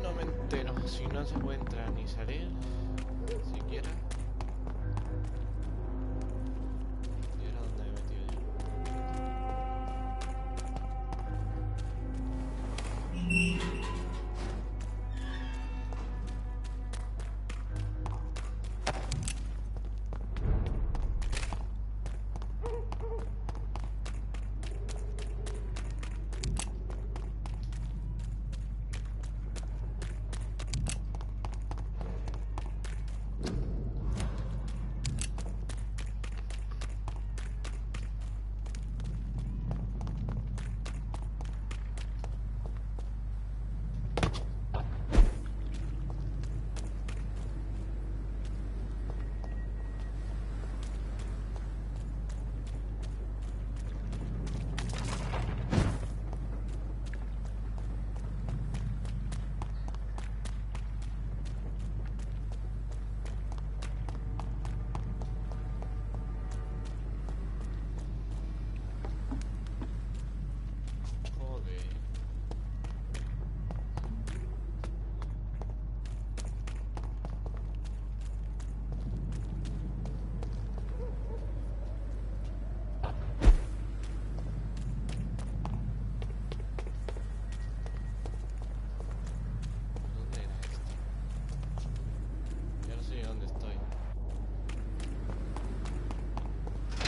No me entero. Si no se puede entrar ni salir, siquiera. ¿Y ahora dónde me he metido yo?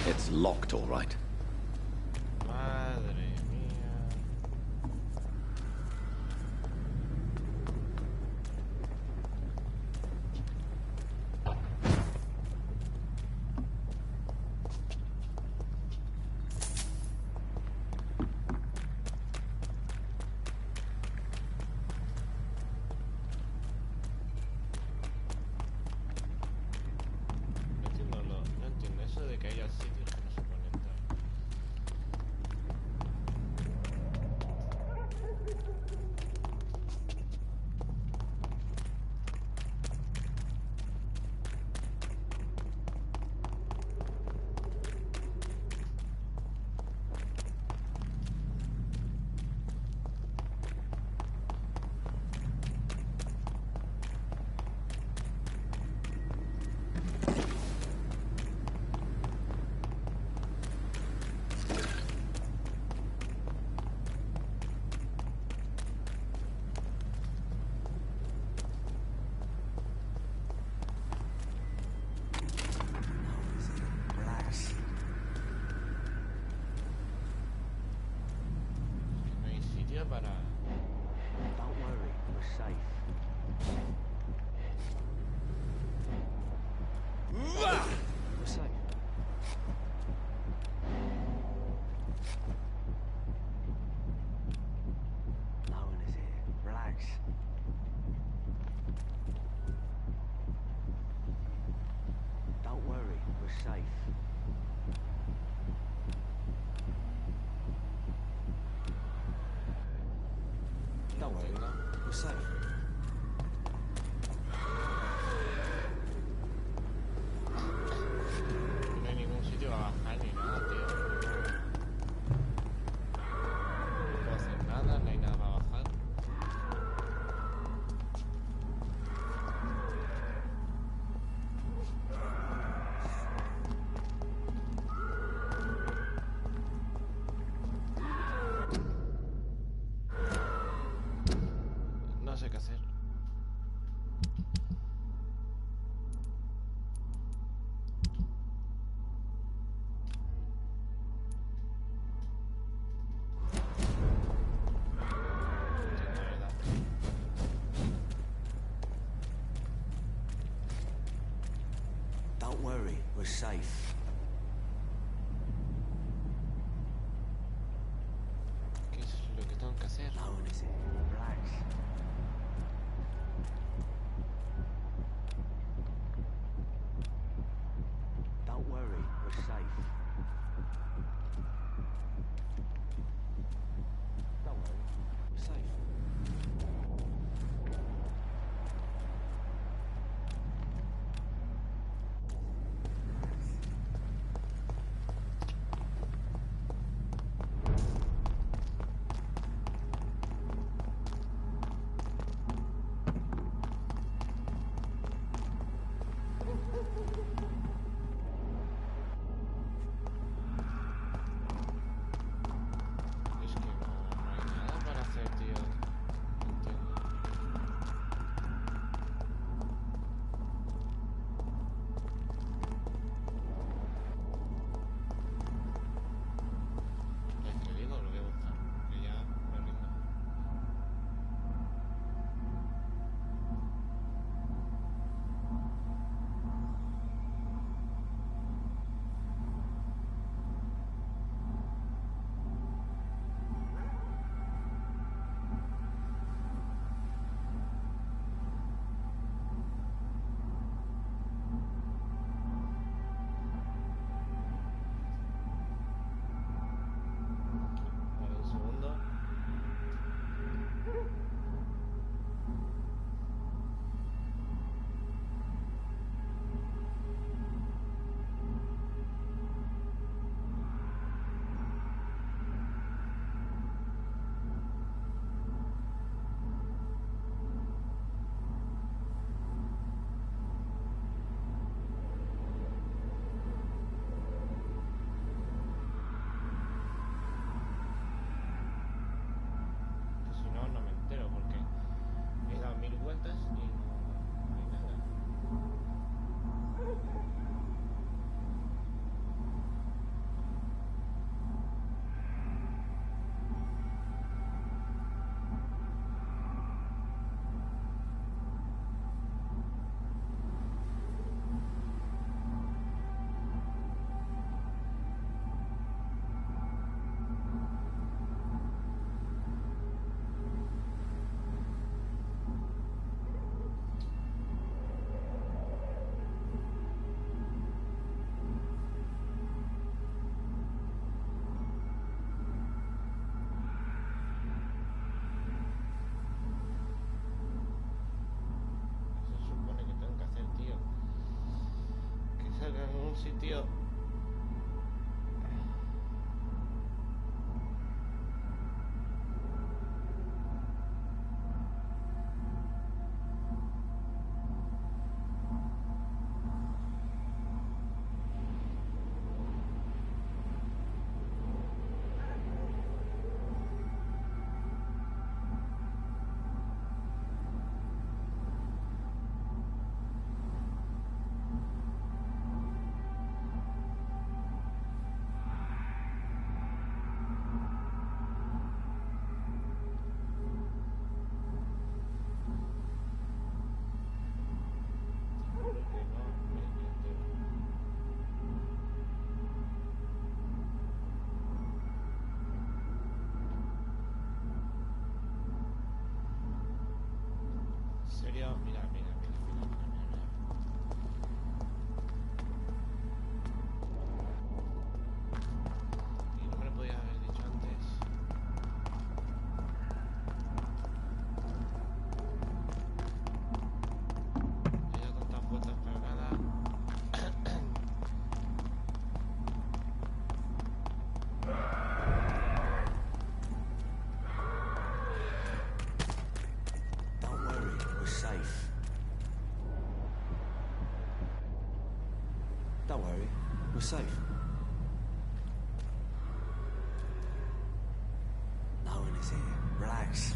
It's locked, all right. Madre mía. No entiendo eso de que haya sitios que no se pueden entrar. No hay sitio para... Don't worry, we're safe. We're safe. No one is here. Relax. Don't worry, we're safe. Don't worry, no, we're safe. No hay ningún sitio a bajar ni nada, tío. No puedo hacer nada, no hay nada para bajar. No sé qué hacer. De verdad. Don't worry, we're safe. ¿Qué es lo que tengo que hacer? No one is here. Relax. Don't worry, we're safe. Don't worry, we're safe. algún sitio. Mira, mira. Y no me lo podía haber dicho antes. He dado tantas vueltas para nada. Don't worry, we're safe. Don't worry, we're safe. No one is here. Relax.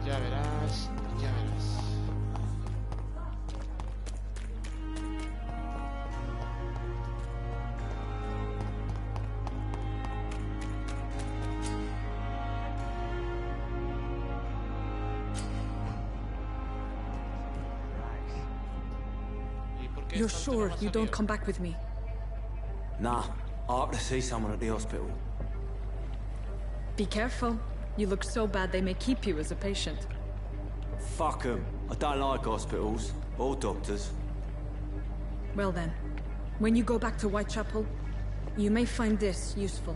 Ya verás, ya verás. You're sure you don't come back with me? Nah, I have to see someone at the hospital. Be careful. You look so bad they may keep you as a patient. Fuck 'em. I don't like hospitals or doctors. Well then, when you go back to Whitechapel, you may find this useful.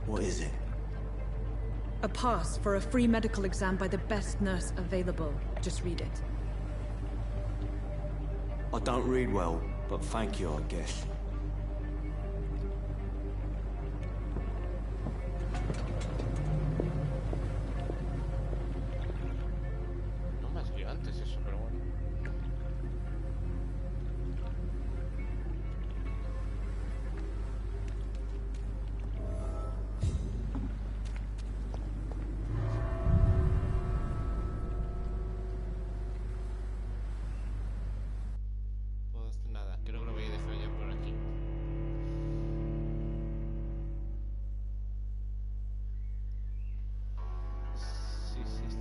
What is it? A pass for a free medical exam by the best nurse available. Just read it. I don't read well, but thank you, I guess. No me ha salido antes eso, pero bueno. Pues nada, creo que lo voy a dejar ya por aquí.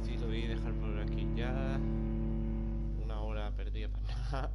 Sí, lo voy a dejar por aquí ya. Una hora perdida para nada.